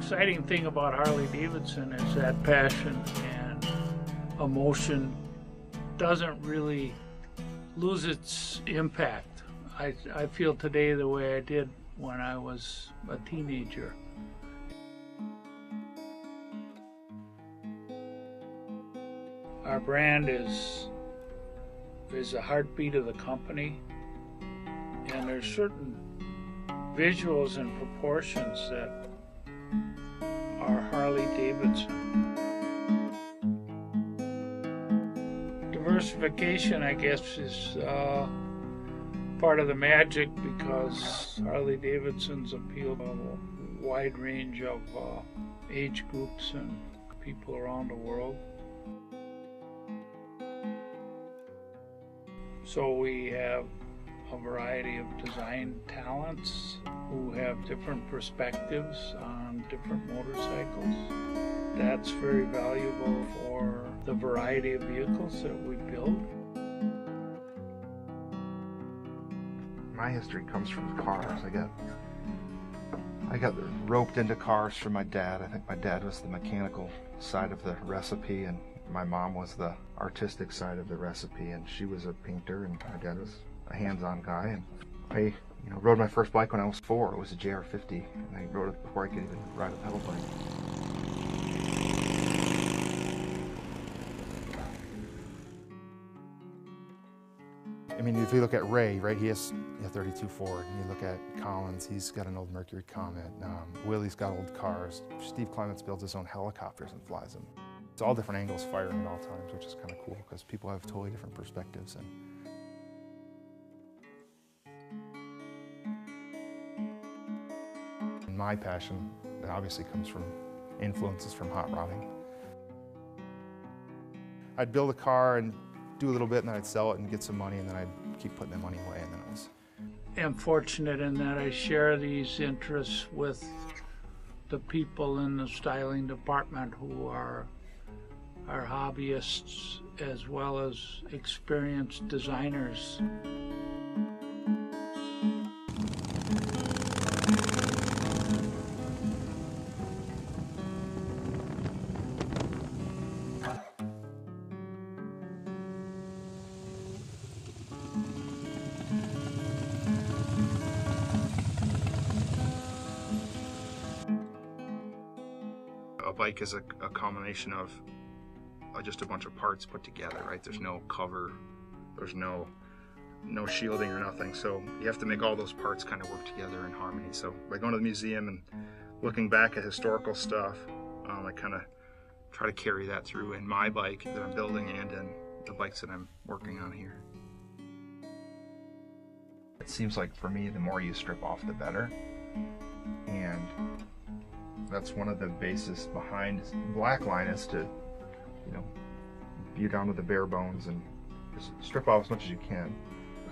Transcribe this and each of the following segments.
exciting thing about Harley-Davidson is that passion and emotion doesn't really lose its impact. I feel today the way I did when I was a teenager. Our brand is the heartbeat of the company, and there's certain visuals and proportions that are Harley-Davidson. Diversification, I guess, is part of the magic, because Harley-Davidson's appeal to a wide range of age groups and people around the world. So we have a variety of design talents who have different perspectives on different motorcycles. That's very valuable for the variety of vehicles that we build. My history comes from cars. I got roped into cars from my dad. I think my dad was the mechanical side of the recipe, and my mom was the artistic side of the recipe, and she was a painter, and my dad was a hands-on guy. And I rode my first bike when I was 4. It was a JR50, and I rode it before I could even ride a pedal bike. I mean, if you look at Ray, right, he has a 32 Ford. And you look at Collins, he's got an old Mercury Comet. Willie's got old cars. Steve Clements builds his own helicopters and flies them. It's all different angles firing at all times, which is kind of cool because people have totally different perspectives. And my passion, that obviously comes from influences from hot rodding. I'd build a car and do a little bit, and then I'd sell it and get some money, and then I'd keep putting the money away, and then it was... I'm fortunate in that I share these interests with the people in the styling department who are hobbyists as well as experienced designers. A bike is a combination of just a bunch of parts put together, right? There's no cover, there's no shielding or nothing, so you have to make all those parts kind of work together in harmony. So by going to the museum and looking back at historical stuff, I kind of try to carry that through in my bike that I'm building and in the bikes that I'm working on here. It seems like for me, the more you strip off, the better, and that's one of the bases behind Blackline, is to view down to the bare bones and just strip off as much as you can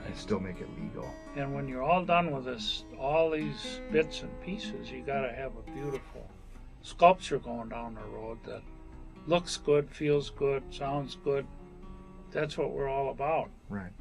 and still make it legal. And when you're all done with this, all these bits and pieces, you got to have a beautiful sculpture going down the road that looks good, feels good, sounds good. That's what we're all about. Right.